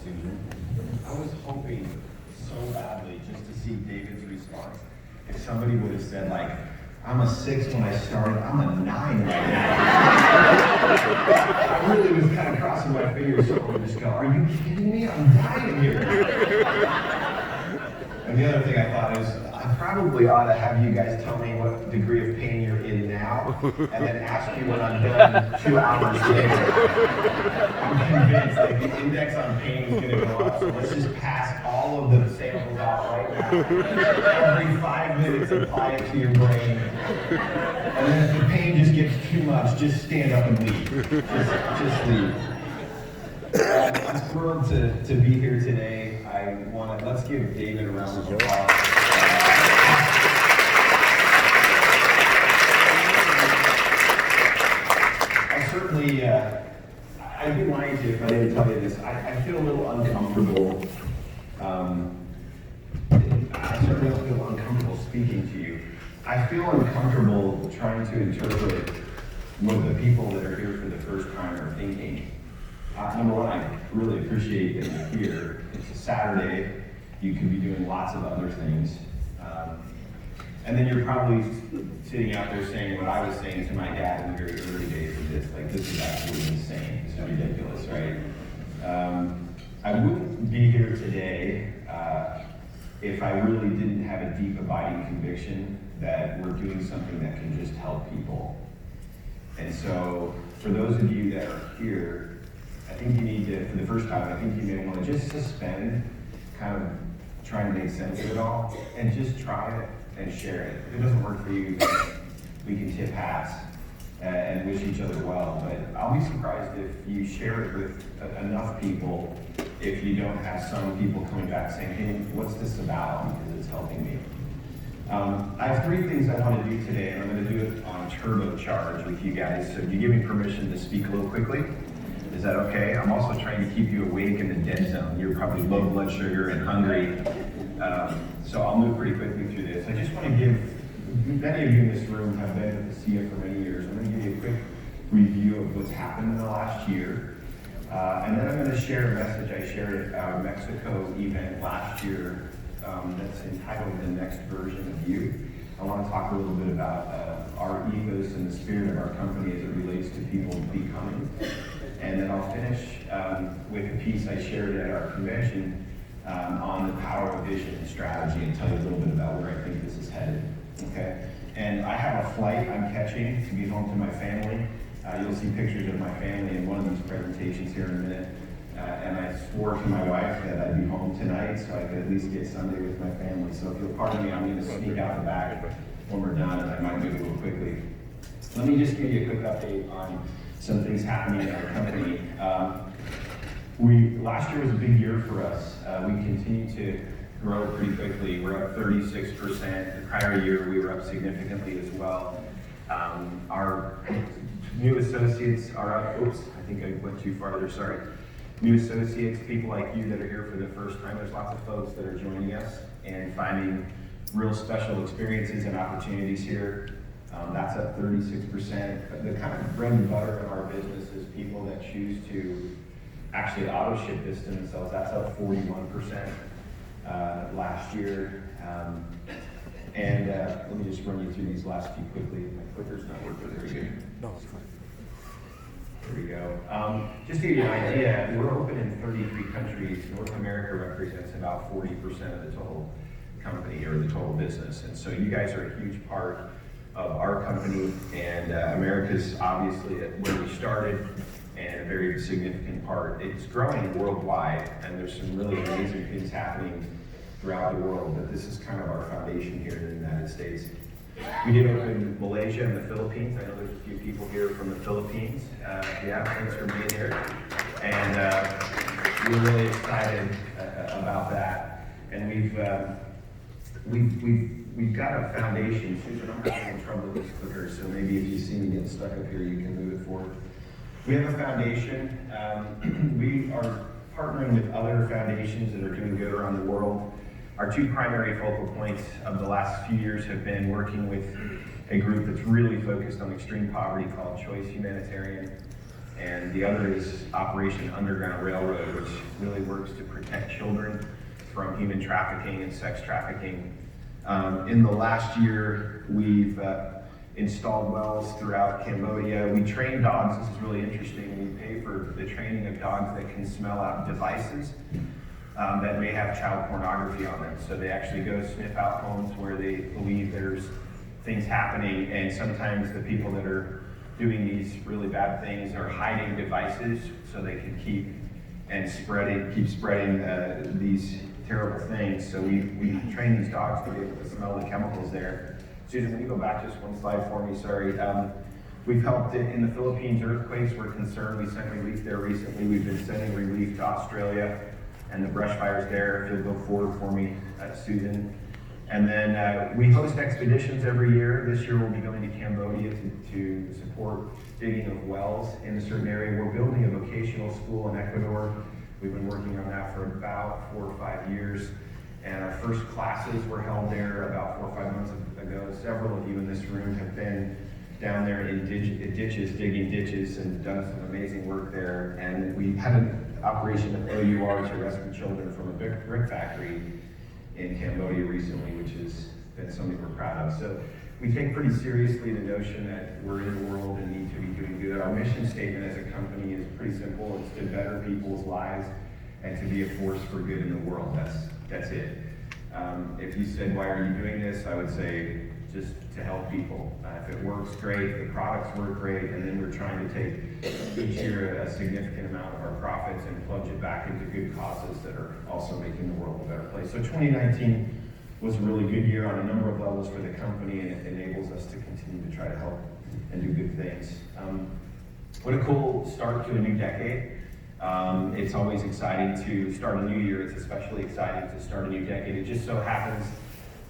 Susan. I was hoping so badly just to see David's response. If somebody would have said, like, I'm a 6 when I started, I'm a 9 right now. I really was kind of crossing my fingers so I would just go, are you kidding me? I'm dying here. And the other thing I thought is, I probably ought to have you guys tell me what degree of pain you're in now, and then ask you when I'm done 2 hours later. I'm convinced that the index on pain is going to go up, so let's just pass all of the samples out right now. Every 5 minutes, apply it to your brain. And then if the pain just gets too much, just stand up and leave. Just leave. I'm thrilled to be here today. Let's give David a round of applause. I'd be lying to you if I didn't tell you this. I feel a little uncomfortable. I certainly don't feel uncomfortable speaking to you. I feel uncomfortable trying to interpret what the people that are here for the first time are thinking. Number one, I really appreciate that you're here. It's a Saturday. You could be doing lots of other things. And then you're probably sitting out there saying what I was saying to my dad in the very early days of this. Like, this is absolutely insane. This is ridiculous, right? I wouldn't be here today if I really didn't have a deep abiding conviction that we're doing something that can just help people. And so, for those of you that are here, I think you need to, for the first time, I think you may want to just suspend kind of trying to make sense of it all and just try it and share it. If it doesn't work for you, then we can tip hats and wish each other well. But I'll be surprised if you share it with enough people if you don't have some people coming back saying, hey, what's this about? Because it's helping me. I have 3 things I want to do today, and I'm going to do it on turbocharge with you guys. So do you give me permission to speak a little quickly? Is that okay? I'm also trying to keep you awake in the dead zone. You're probably low blood sugar and hungry. So I'll move pretty quickly through this. I just want to many of you in this room have been with the CF for many years. I'm going to give you a quick review of what's happened in the last year. And then I'm going to share a message I shared at our Mexico event last year that's entitled The Next Version of You. I want to talk a little bit about our ethos and the spirit of our company as it relates to people becoming. And then I'll finish with a piece I shared at our convention on the power of vision and strategy and tell you a little bit about where I think this is headed, okay? And I have a flight I'm catching to be home to my family. You'll see pictures of my family in one of these presentations here in a minute. And I swore to my wife that I'd be home tonight so I could at least get Sunday with my family. So if you'll pardon me, I'm going to sneak out the back when we're done, and I might move a little quickly. Let me just give you a quick update on some things happening in our company. Last year was a big year for us. We continue to grow pretty quickly. We're up 36%. The prior year, we were up significantly as well. Our new associates are up. Oops, I think I went too farther, sorry. New associates, people like you that are here for the first time, there's lots of folks that are joining us and finding real special experiences and opportunities here. That's up 36%. The kind of bread and butter of our business is people that choose to actually auto ship this to themselves. That's up 41% last year. Let me just run you through these last few quickly. My clicker's not working very good. No, it's fine. There we go. Just to give you an idea, we're open in 33 countries. North America represents about 40% of the total company or the total business. And so you guys are a huge part of our company, and America's obviously where we started and a very significant part. It's growing worldwide, and there's some really amazing things happening throughout the world, but this is kind of our foundation here in the United States. We did open Malaysia and the Philippines. I know there's a few people here from the Philippines. Yeah, thanks for being here. And we're really excited about that. And we've got a foundation. Susan, I'm having trouble with this clicker, so maybe if you see me getting stuck up here, you can move it forward. We have a foundation. We are partnering with other foundations that are doing good around the world. Our 2 primary focal points of the last few years have been working with a group that's really focused on extreme poverty called Choice Humanitarian, And the other is Operation Underground Railroad, which really works to protect children from human trafficking and sex trafficking. In the last year, we've installed wells throughout Cambodia. We train dogs. This is really interesting. We pay for the training of dogs that can smell out devices that may have child pornography on them. So they actually go sniff out homes where they believe there's things happening, and sometimes the people that are doing these really bad things are hiding devices so they can keep spreading these terrible things. So we train these dogs to be able to smell the chemicals there. Susan, can you go back just one slide for me? Sorry. We've helped in the Philippines earthquakes. We're concerned. We sent relief there recently. We've been sending relief to Australia and the brush fires there. If you'll go forward for me, Susan. And then we host expeditions every year. This year we'll be going to Cambodia to support digging of wells in a certain area. We're building a vocational school in Ecuador. We've been working on that for about 4 or 5 years. And our first classes were held there about 4 or 5 months ago. Several of you in this room have been down there in ditches, digging ditches, and done some amazing work there. And we had an operation of OUR to rescue children from a brick factory in Cambodia recently, which has been something we're proud of. So we take pretty seriously the notion that we're in the world and need to be doing good. Our mission statement as a company is pretty simple. It's to better people's lives and to be a force for good in the world. That's it. If you said, why are you doing this? I would say just to help people. If it works, great. The products work great. And then we're trying to take each year a significant amount of our profits and plunge it back into good causes that are also making the world a better place. So 2019 was a really good year on a number of levels for the company, and it enables us to continue to try to help and do good things. What a cool start to a new decade. It's always exciting to start a new year. It's especially exciting to start a new decade. It just so happens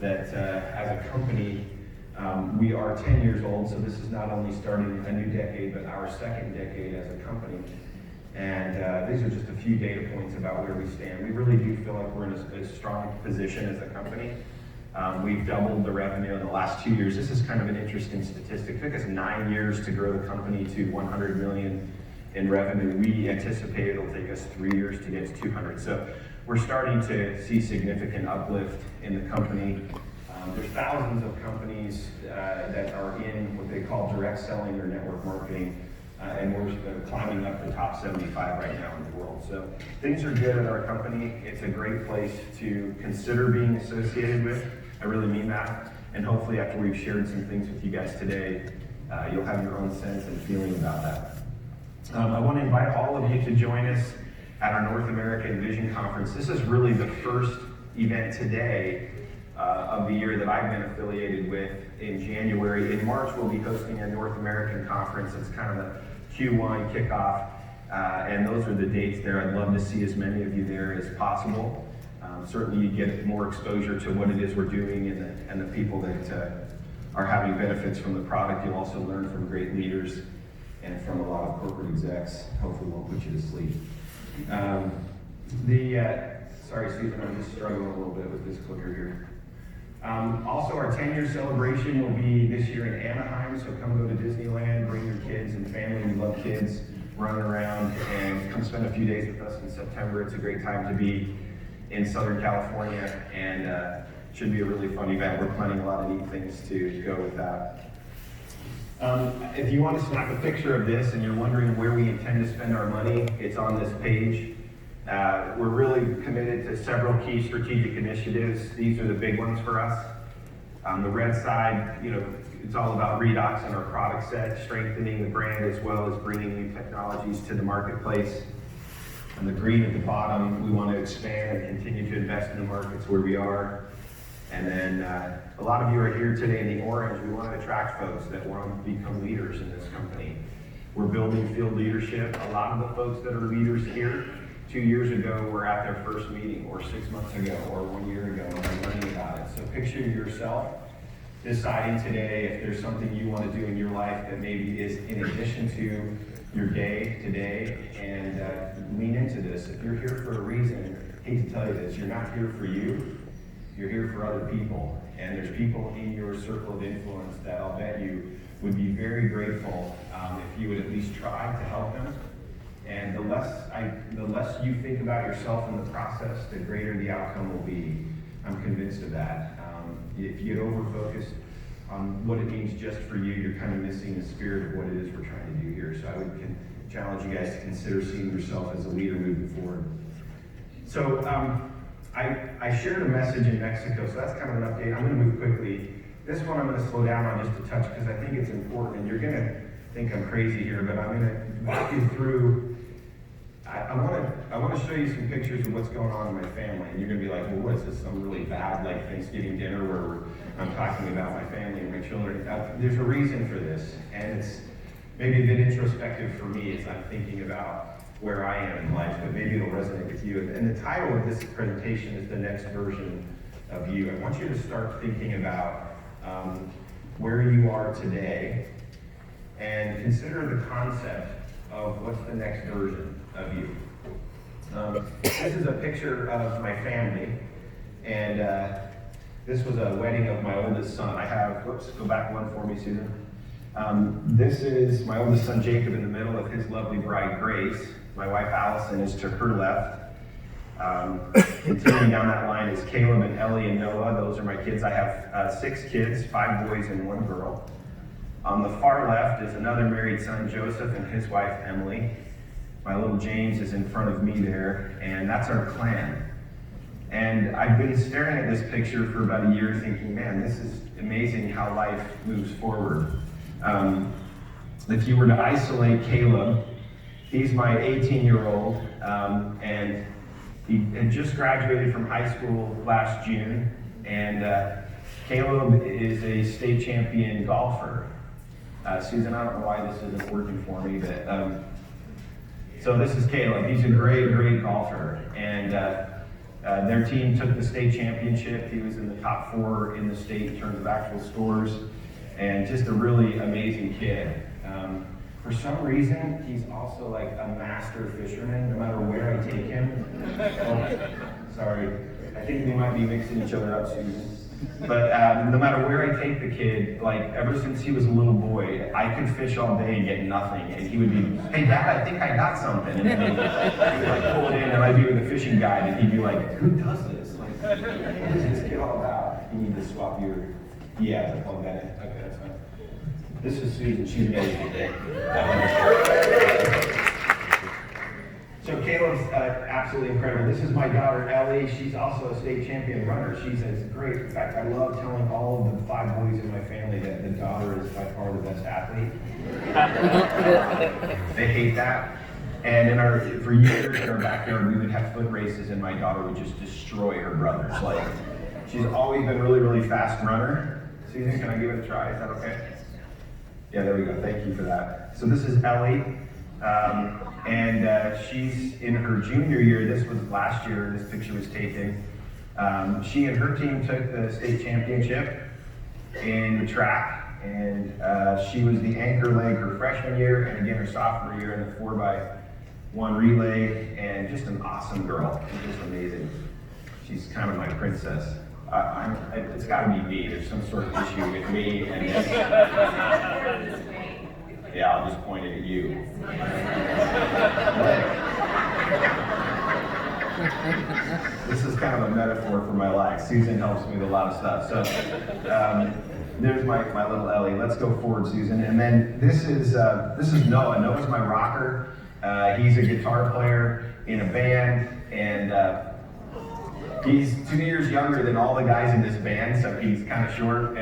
that as a company, we are 10 years old, so this is not only starting a new decade, but our second decade as a company. And these are just a few data points about where we stand. We really do feel like we're in a strong position as a company. We've doubled the revenue in the last 2 years. This is kind of an interesting statistic. It took us 9 years to grow the company to 100 million in revenue. We anticipate it'll take us 3 years to get to 200. So we're starting to see significant uplift in the company. There's thousands of companies that are in what they call direct selling or network marketing, and we're climbing up the top 75 right now in the world. So things are good at our company. It's a great place to consider being associated with. I really mean that. And hopefully after we've shared some things with you guys today, you'll have your own sense and feeling about that. I want to invite all of you to join us at our North American Vision Conference. This is really the first event today of the year that I've been affiliated with in January. In March, we'll be hosting a North American conference. It's kind of a Q1 kickoff, and those are the dates there. I'd love to see as many of you there as possible. Certainly you get more exposure to what it is we're doing and the people that are having benefits from the product. You'll also learn from great leaders and from a lot of corporate execs. Hopefully won't put you to sleep. Sorry, Susan, I'm just struggling a little bit with this clicker here. Also, our 10-year celebration will be this year in Anaheim, so come go to Disneyland, bring your kids and family. We love kids running around, and come spend a few days with us in September. It's a great time to be in Southern California, and should be a really fun event. We're planning a lot of neat things to go with that. If you want to snap a picture of this and you're wondering where we intend to spend our money, it's on this page. We're really committed to several key strategic initiatives. These are the big ones for us. On the red side, it's all about redox and our product set, strengthening the brand as well as bringing new technologies to the marketplace. On the green at the bottom, we want to expand and continue to invest in the markets where we are. And then a lot of you are here today in the orange. We want to attract folks that want to become leaders in this company. We're building field leadership. A lot of the folks that are leaders here 2 years ago were at their first meeting, or 6 months ago, or 1 year ago, and are learning about it. So picture yourself deciding today if there's something you want to do in your life that maybe is in addition to your day today, and lean into this. If you're here for a reason, I hate to tell you this, you're not here for you. You're here for other people, and there's people in your circle of influence that I'll bet you would be very grateful if if you would at least try to help them. And the less you think about yourself in the process, the greater the outcome will be. I'm convinced of that. If you get over-focused on what it means just for you, you're kind of missing the spirit of what it is we're trying to do here. So I would challenge you guys to consider seeing yourself as a leader moving forward. So I shared a message in Mexico, so that's kind of an update. I'm going to move quickly. This one I'm going to slow down on just a touch because I think it's important, and you're going to think I'm crazy here, but I'm going to walk you through. I want to show you some pictures of what's going on in my family, and you're going to be like, well, what is this, some really bad like Thanksgiving dinner where I'm talking about my family and my children? There's a reason for this, and it's maybe a bit introspective for me as I'm thinking about where I am in life, but maybe it'll resonate with you. And the title of this presentation is The Next Version of You. I want you to start thinking about where you are today and consider the concept of what's the next version of you. This is a picture of my family, and this was a wedding of my oldest son. I have, go back one for me, Susan. This is my oldest son, Jacob, in the middle of his lovely bride, Grace. My wife, Allison, is to her left. Continuing down that line is Caleb and Ellie and Noah. Those are my kids. I have 6 kids, 5 boys and 1 girl. On the far left is another married son, Joseph, and his wife, Emily. My little James is in front of me there, and that's our clan. And I've been staring at this picture for about a year thinking, man, this is amazing how life moves forward. If you were to isolate Caleb, he's my 18-year-old, and he had just graduated from high school last June, and Caleb is a state champion golfer. Susan, I don't know why this isn't working for me, but so this is Caleb. He's a great, great golfer, and their team took the state championship. He was in the top 4 in the state in terms of actual scores, and just a really amazing kid. For some reason, he's also like a master fisherman, no matter where I take him. Oh, sorry, I think we might be mixing each other up, Susan. But no matter where I take the kid, like ever since he was a little boy, I could fish all day and get nothing. And he would be, hey Dad, I think I got something. And then he would like pull it in, and I'd be with the fishing guide, and he'd be like, who does this? Like, what is this kid all about? You need to swap your, yeah, to plug that in. Okay, that's fine. This is Susan, she's amazing today. So Caleb's absolutely incredible. This is my daughter, Ellie. She's also a state champion runner. She's great. In fact, I love telling all of the 5 boys in my family that the daughter is by far the best athlete. They hate that. And for years in our backyard, we would have foot races, and my daughter would just destroy her brothers. Like, she's always been a really, really fast runner. Susan, can I give it a try? Is that okay? Yeah, there we go. Thank you for that. So this is Ellie. And she's in her junior year. This was last year this picture was taken. She and her team took the state championship in track, and she was the anchor leg her freshman year, and again her sophomore year in the 4x1 relay, and just an awesome girl. She's just amazing. She's kind of my princess. It's got to be me. There's some sort of issue with me, and yeah, I'll just point it at you. This is kind of a metaphor for my life. Susan helps me with a lot of stuff. So there's my little Ellie. Let's go forward, Susan. And then this is Noah. Noah's my rocker. He's a guitar player in a band, and he's 2 years younger than all the guys in this band, so he's kind of short,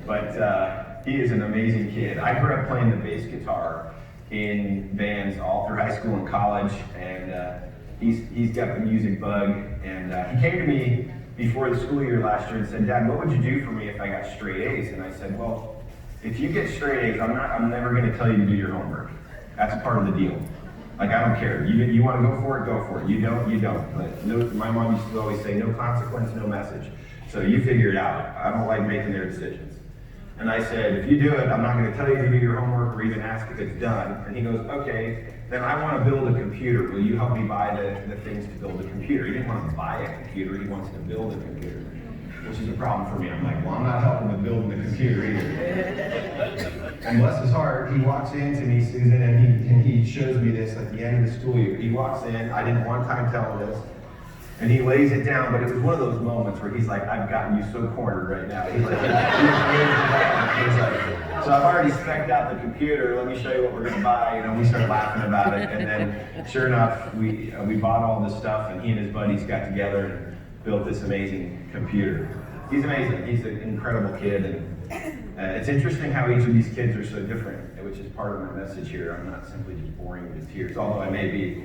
but he is an amazing kid. I grew up playing the bass guitar in bands all through high school and college, and he's got the music bug. And he came to me before the school year last year and said, Dad, what would you do for me if I got straight A's? And I said, well, if you get straight A's, I'm never going to tell you to do your homework. That's part of the deal. Like, I don't care. You want to go for it, go for it. You don't, you don't. But no, my mom used to always say, no consequence, no message. So you figure it out. I don't like making their decisions. And I said, if you do it, I'm not going to tell you to do your homework or even ask if it's done. And he goes, okay, then I want to build a computer. Will you help me buy the things to build a computer? He didn't want to buy a computer. He wants to build a computer. which is a problem for me. I'm like, well, I'm not helping with building the computer either. And bless his heart, he walks in to me, Susan, and he shows me this at the end of the school year. He walks in, I didn't one time tell him this, and he lays it down, but it was one of those moments where he's like, I've gotten you so cornered right now. He's like, so I've already spec'd out the computer, let me show you what we're gonna buy. You know, we start laughing about it, and then sure enough, we bought all this stuff, and he and his buddies got together and built this amazing computer. He's amazing, he's an incredible kid, and it's interesting how each of these kids are so different, which is part of my message here. I'm not simply just boring you to tears, although I may be.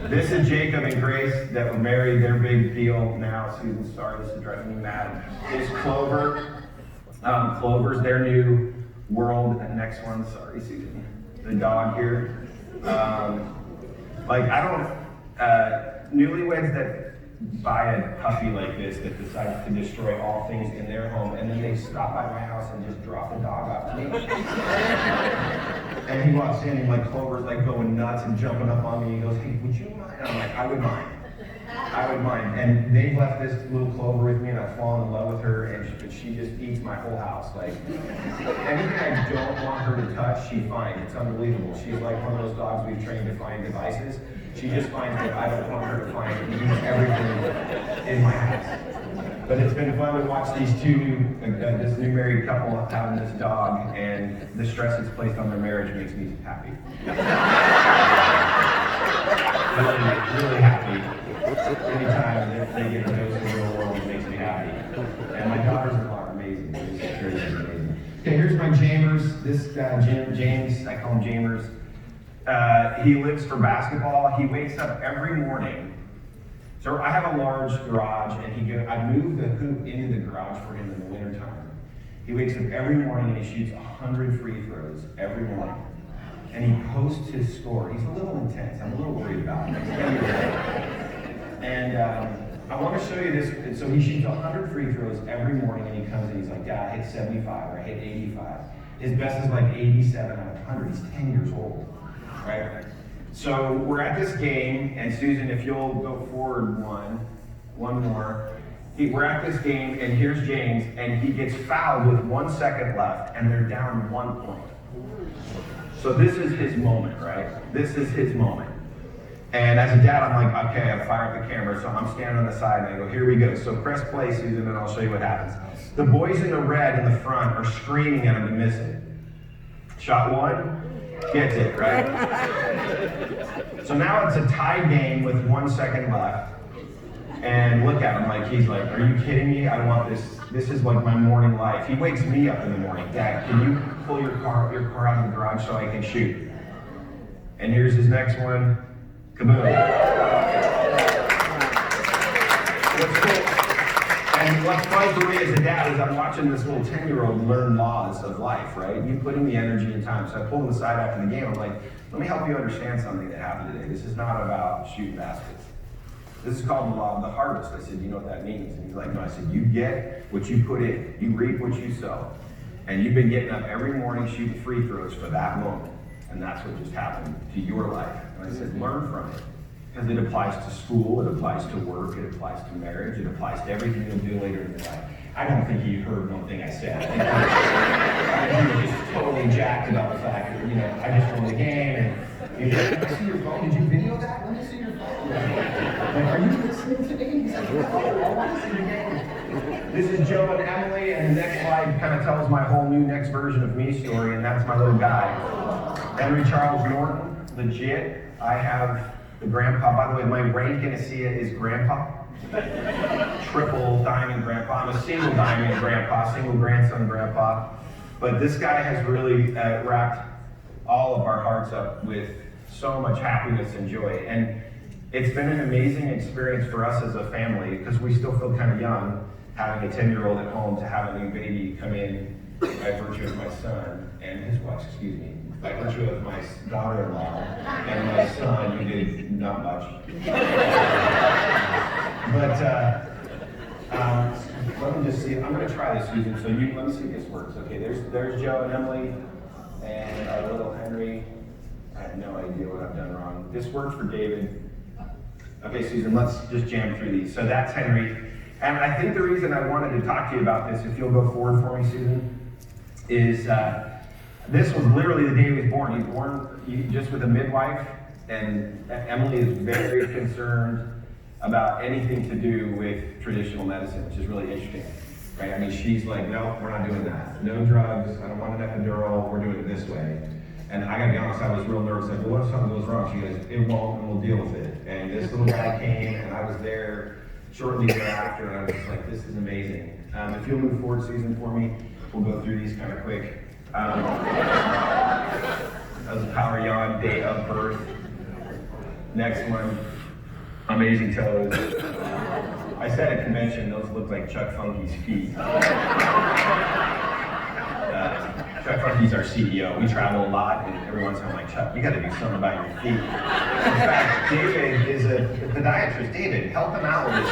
This is Jacob and Grace that were married. They're big deal now. Susan's sorry, this is driving me mad. Is Clover. Clover's their new world. And next one, sorry, Susan. The dog here. Newlyweds that buy a puppy like this that decides to destroy all things in their home, and then they stop by my house and just drop the dog off to me. And he walks in and like Clover's like going nuts and jumping up on me. He goes, hey, would you mind? And I'm like, I would mind. I would mind. And they've left this little Clover with me, and I've fallen in love with her, and she just eats my whole house. Like, anything I don't want her to touch, she finds. It's unbelievable. She's like one of those dogs we've trained to find devices. She just finds what I don't want her to find, and eats everything in my house. But it's been fun to watch these this new married couple having this dog, and the stress it's placed on their marriage makes me happy. Really happy. Anytime they get to dose of the real world, it makes me happy. And my daughters are amazing. It's really amazing. Okay, here's my Jamers. This guy, James, I call him Jamers. He lives for basketball. He wakes up every morning. So I have a large garage, and I move the hoop into the garage for him in the wintertime. He wakes up every morning and he shoots 100 free throws every morning. And he posts his score. He's a little intense. I'm a little worried about him. And I want to show you this. So he shoots 100 free throws every morning, and he comes in, he's like, Dad, I hit 75 or I hit 85. His best is like 87 out of 100. He's 10 years old, right? So we're at this game, and Susan, if you'll go forward one more. We're at this game, and here's James, and he gets fouled with 1 second left, and they're down 1 point. So this is his moment, right? This is his moment. And as a dad, I'm like, okay, I fire up the camera, so I'm standing on the side, and I go, here we go. So press play, Susan, and I'll show you what happens. The boys in the red in the front are screaming at him to miss it. Shot one, gets it, right? So now it's a tie game with 1 second left. And look at him like he's like, are you kidding me? I want this. This is like my morning life. He wakes me up in the morning. Dad, can you pull your car out of the garage so I can shoot? And here's his next one. Kaboom. What's cool? And what's fun for me as a dad is I'm watching this little 10-year-old learn laws of life, right? You put in the energy and time. So I pull him aside after the game. I'm like, let me help you understand something that happened today. This is not about shooting baskets. This is called the law of the harvest. I said, you know what that means? And he's like, no. I said, you get what you put in. You reap what you sow. And you've been getting up every morning shooting free throws for that moment. And that's what just happened to your life. And I said, learn from it. Because it applies to school, it applies to work, it applies to marriage, it applies to everything you'll do later in your life. I don't think he heard one thing I said. I think he was just totally jacked about the fact that, I just won the game. And he's like, let me see your phone. Did you video that? Let me see your phone. Like, are you listening to me? He's like, no, I want to see the game. This is Joe and Emily, and the next slide kind of tells my whole new next version of me story, and that's my little guy. Henry Charles Norton, legit. I have the grandpa. By the way, my rank in ASEA is grandpa. Triple diamond grandpa. I'm a single diamond grandpa, single grandson grandpa. But this guy has really wrapped all of our hearts up with so much happiness and joy. And it's been an amazing experience for us as a family, because we still feel kind of young, having a 10-year-old at home, to have a new baby come in by virtue of my son and his wife, by virtue of my daughter-in-law and my son, who did not much. But let me just see. I'm going to try this, Susan. So let me see if this works. Okay, there's Joe and Emily and our little Henry. I have no idea what I've done wrong. This worked for David. Okay, Susan, let's just jam through these. So that's Henry. And I think the reason I wanted to talk to you about this, if you'll go forward for me, Susan, is this was literally the day he was born. He's born just with a midwife, and Emily is very concerned about anything to do with traditional medicine, which is really interesting, right? I mean, she's like, no, we're not doing that. No drugs, I don't want an epidural, we're doing it this way. And I gotta be honest, I was real nervous. Like, well, what if something goes wrong? She goes, it won't, and we'll deal with it. And this little guy came, and I was there shortly thereafter, and I was just like, this is amazing. If you'll move forward, Susan, for me, we'll go through these kind of quick. That was Power Yawn, day of birth. Next one, amazing toes. I said at convention, those look like Chuck Funky's feet. Chuck Funky's our CEO. We travel a lot, and every once in a while I'm like, Chuck, you gotta do something about your feet. In fact, David is a podiatrist. David, help him out with his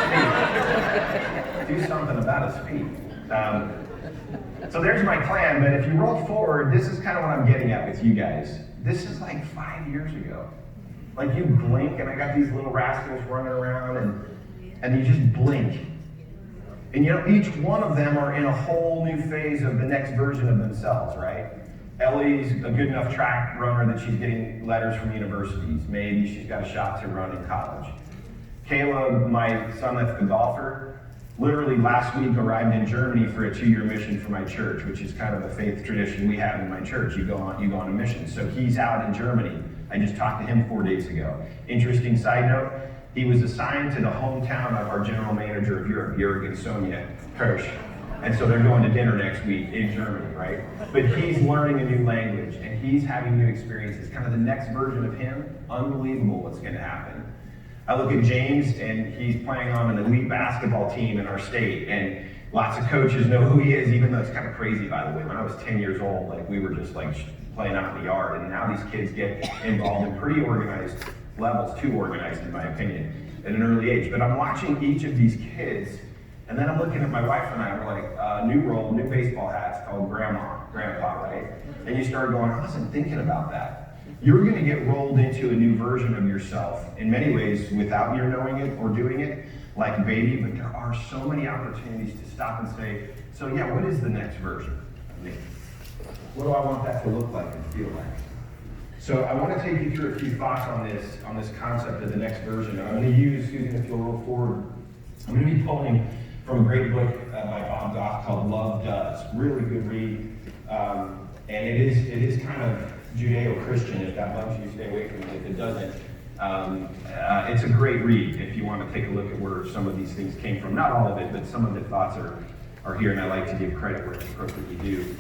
feet. Do something about his feet. So there's my plan, but if you roll forward, this is kind of what I'm getting at with you guys. This is like 5 years ago. Like you blink, and I got these little rascals running around, and you just blink. And you know, each one of them are in a whole new phase of the next version of themselves, right? Ellie's a good enough track runner that she's getting letters from universities. Maybe she's got a shot to run in college. Caleb, my son that's the golfer, literally last week arrived in Germany for a 2-year mission for my church, which is kind of a faith tradition we have in my church. You go on a mission. So he's out in Germany. I just talked to him 4 days ago. Interesting side note, he was assigned to the hometown of our general manager of Europe, Jörg and Sonia Kirsch. And so they're going to dinner next week in Germany, right? But he's learning a new language, and he's having new experiences. Kind of the next version of him. Unbelievable what's going to happen. I look at James, and he's playing on an elite basketball team in our state, and lots of coaches know who he is, even though it's kind of crazy, by the way. When I was 10 years old, like we were just like playing out in the yard, and now these kids get involved in pretty organized levels, too organized in my opinion, at an early age. But I'm watching each of these kids, and then I'm looking at my wife and I, and we're like, new role, new baseball hats called grandpa, right? And you start going, I wasn't thinking about that. You're gonna get rolled into a new version of yourself, in many ways without your knowing it or doing it, like a baby, but there are so many opportunities to stop and say, so yeah, what is the next version of me? What do I want that to look like and feel like? So I want to take you through a few thoughts on this concept of the next version. And I'm going to use, Susan, if you'll roll forward, I'm going to be pulling from a great book by Bob Goff called Love Does. Really good read. And it is kind of Judeo-Christian. If that loves you, stay away from it. If it doesn't, it's a great read if you want to take a look at where some of these things came from. Not all of it, but some of the thoughts are here, and I like to give credit where it's appropriately due.